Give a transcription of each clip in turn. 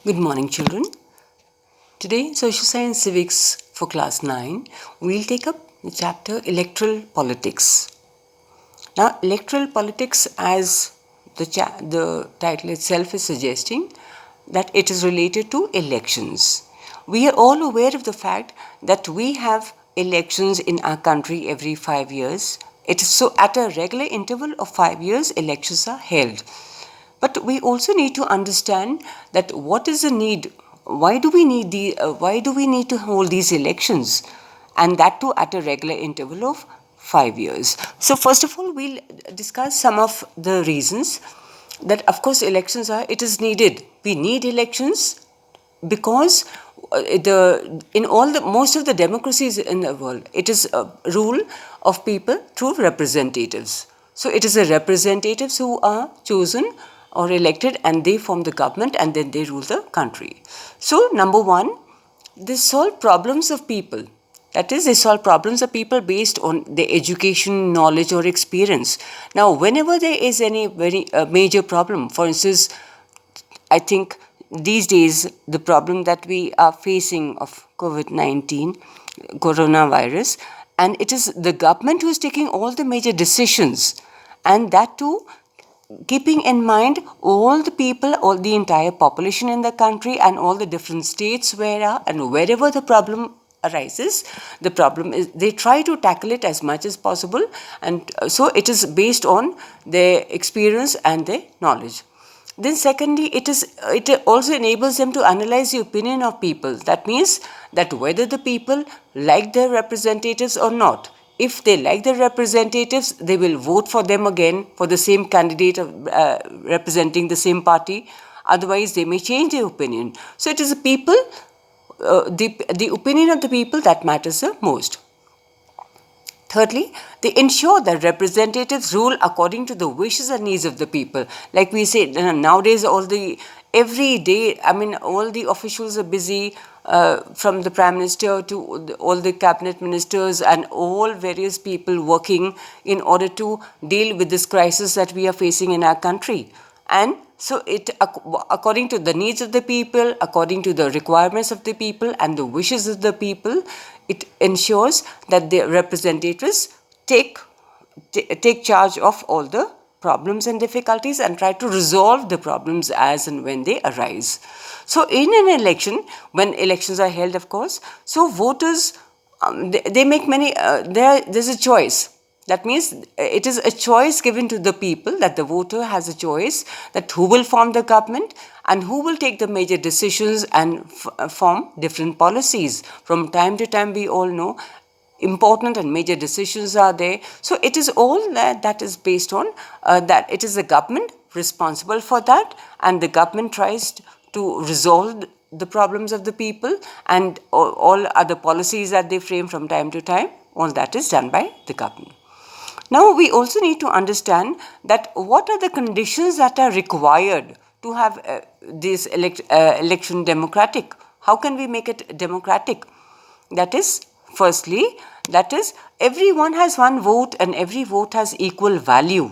Good morning, children. Today, in Social Science Civics for Class 9, we'll take up the chapter Electoral Politics. Now, electoral politics, as the title itself is suggesting, that it is related to elections. We are all aware of the fact that we have elections in our country every 5 years. It is so at a regular interval of 5 years, elections are held. But we also need to understand that what is the need? Why do we need to hold these elections, and that too at a regular interval of 5 years? So first of all, we'll discuss some of the reasons that, of course, elections are. It is needed. We need elections because most of the democracies in the world, it is a rule of people through representatives. So it is the representatives who are chosen or elected, and they form the government, and then they rule the country. So number one, they solve problems of people. That is, they solve problems of people based on their education, knowledge, or experience. Now, whenever there is any very major problem, for instance, I think these days the problem that we are facing of COVID-19, coronavirus, and it is the government who is taking all the major decisions, and that too keeping in mind all the people, all the entire population in the country, and all the different states and wherever the problem arises, the problem is they try to tackle it as much as possible, and so it is based on their experience and their knowledge. Then secondly, it also enables them to analyze the opinion of people. That means that whether the people like their representatives or not. If they like their representatives, they will vote for them again, for the same candidate representing the same party. Otherwise, they may change their opinion. So it is the people, the opinion of the people that matters the most. Thirdly, they ensure that representatives rule according to the wishes and needs of the people. Like we say, nowadays every day, all the officials are busy, from the Prime Minister to all the cabinet ministers and all various people working in order to deal with this crisis that we are facing in our country. And so according to the needs of the people, according to the requirements of the people and the wishes of the people, it ensures that the representatives take charge of all the problems and difficulties and try to resolve the problems as and when they arise. So in an election, when elections are held, of course, so voters, they make many, there's a choice. That means it is a choice given to the people, that the voter has a choice that who will form the government and who will take the major decisions and form different policies. From time to time, we all know important and major decisions are there. So it is all that is based on that it is the government responsible for that, and the government tries to resolve the problems of the people, and all other policies that they frame from time to time, all that is done by the government. Now, we also need to understand that what are the conditions that are required to have this election democratic? How can we make it democratic? That is, firstly, that is, everyone has one vote and every vote has equal value.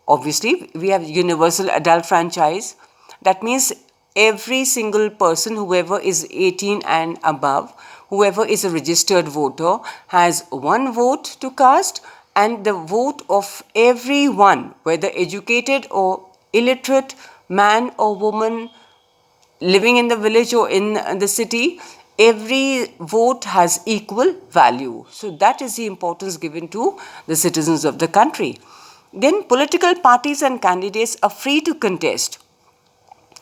Obviously, we have universal adult franchise. That means every single person, whoever is 18 and above, whoever is a registered voter, has one vote to cast, and the vote of everyone, whether educated or illiterate, man or woman, living in the village or in the city, every vote has equal value. So that is the importance given to the citizens of the country. Then political parties and candidates are free to contest.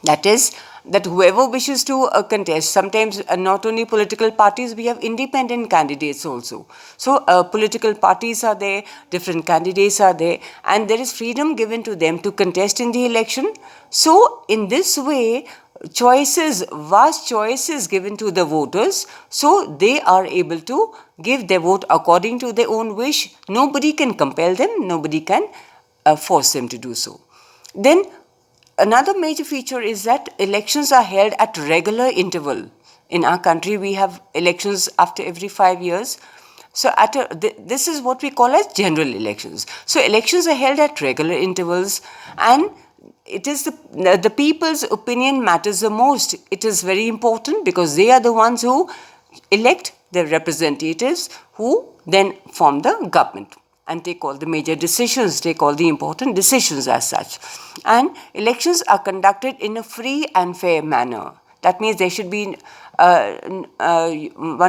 That is, that whoever wishes to contest, sometimes not only political parties, we have independent candidates also. So political parties are there, different candidates are there, and there is freedom given to them to contest in the election. So in this way, vast choices given to the voters, so they are able to give their vote according to their own wish. Nobody can compel them, nobody can force them to do so. Then another major feature is that elections are held at regular interval. In our country, we have elections after every 5 years. So this is what we call as general elections. So elections are held at regular intervals, and it is the people's opinion matters the most. It is very important because they are the ones who elect their representatives who then form the government and take all the major decisions, take all the important decisions as such. And elections are conducted in a free and fair manner. That means there should be, one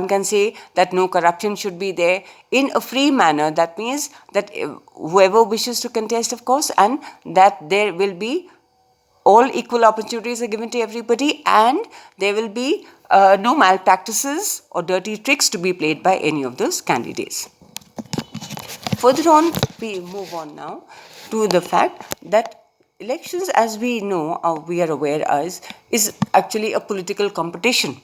can say that no corruption should be there in a free manner. That means that whoever wishes to contest, of course, and that there will be all equal opportunities are given to everybody, and there will be no malpractices or dirty tricks to be played by any of those candidates. Further on, we move on now to the fact that elections, as we know, or we are aware as, is actually a political competition.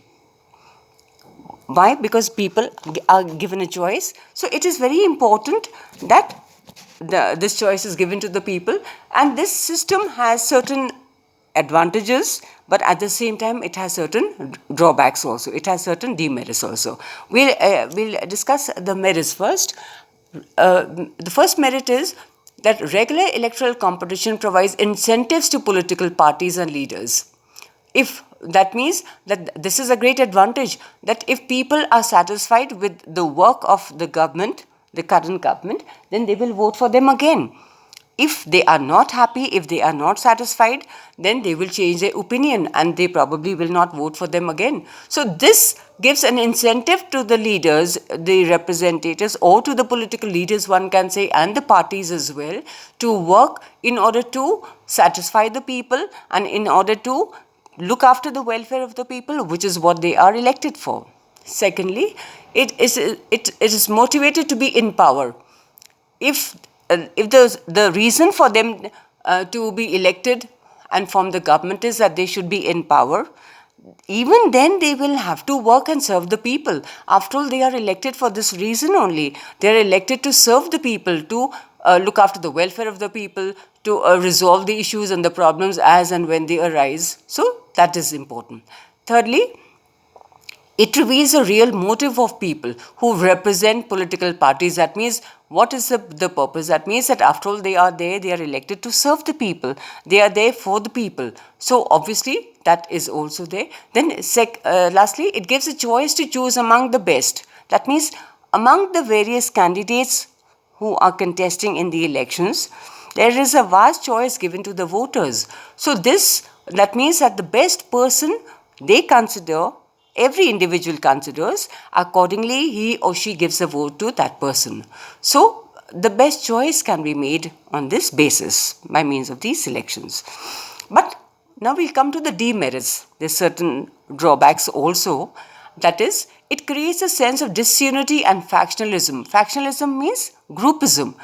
Why? Because people are given a choice. So it is very important that this choice is given to the people, and this system has certain advantages, but at the same time it has certain drawbacks also. It has certain demerits also. We'll discuss the merits first. The first merit is that regular electoral competition provides incentives to political parties and leaders. If that means that this is a great advantage, that if people are satisfied with the work of the government, the current government, then they will vote for them again. If they are not happy, if they are not satisfied, then they will change their opinion and they probably will not vote for them again. So this gives an incentive to the leaders, the representatives, or to the political leaders, one can say, and the parties as well, to work in order to satisfy the people and in order to look after the welfare of the people, which is what they are elected for. Secondly, it is motivated to be in power. If the reason for them to be elected and form the government is that they should be in power, even then they will have to work and serve the people. After all, they are elected for this reason only. They are elected to serve the people, to look after the welfare of the people, to resolve the issues and the problems as and when they arise. So that is important. Thirdly, it reveals a real motive of people who represent political parties. That means, what is the purpose? That means that after all, they are there, they are elected to serve the people. They are there for the people. So obviously, that is also there. Then lastly, it gives a choice to choose among the best. That means, among the various candidates who are contesting in the elections, there is a vast choice given to the voters. So that means that the best person they consider, every individual considers, accordingly he or she gives a vote to that person. So the best choice can be made on this basis by means of these elections. But now we'll come to the demerits. There's certain drawbacks also. That is, it creates a sense of disunity and factionalism. Factionalism means groupism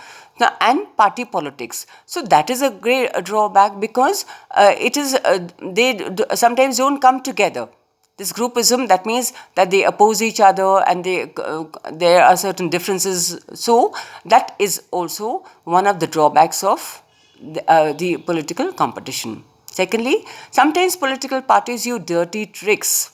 and party politics. So that is a great drawback because they sometimes don't come together. This groupism, that means that they oppose each other and there are certain differences. So that is also one of the drawbacks of the political competition. Secondly, sometimes political parties use dirty tricks.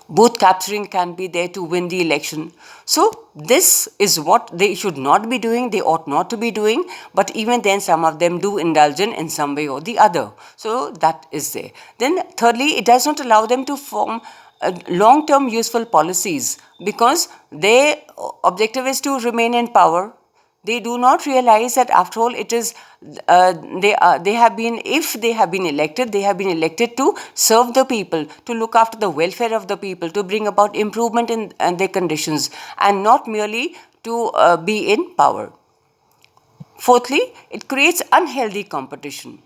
Both capturing can be there to win the election. So this is what they should not be doing, they ought not to be doing, but even then some of them do indulge in some way or the other. So that is there. Then thirdly, it does not allow them to form long-term useful policies because their objective is to remain in power. They do not realize that after all it is, they have been elected to serve the people, to look after the welfare of the people, to bring about improvement in their conditions and not merely to be in power. Fourthly, it creates unhealthy competition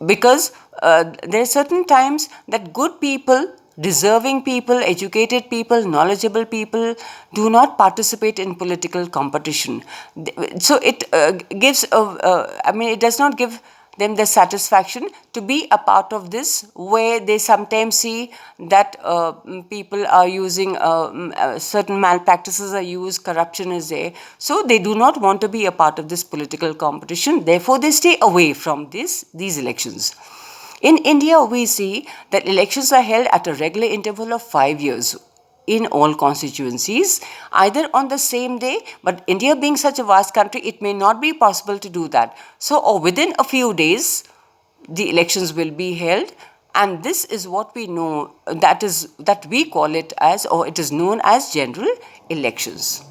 because there are certain times that good people, deserving people, educated people, knowledgeable people do not participate in political competition. So it it does not give them the satisfaction to be a part of this, where they sometimes see that people are using certain malpractices are used, corruption is there. So they do not want to be a part of this political competition. Therefore, they stay away from these elections. In India, we see that elections are held at a regular interval of 5 years. in all constituencies, either on the same day, but India being such a vast country, it may not be possible to do that. So, or within a few days, the elections will be held, and this is what we know, that we call it as, or it is known as general elections.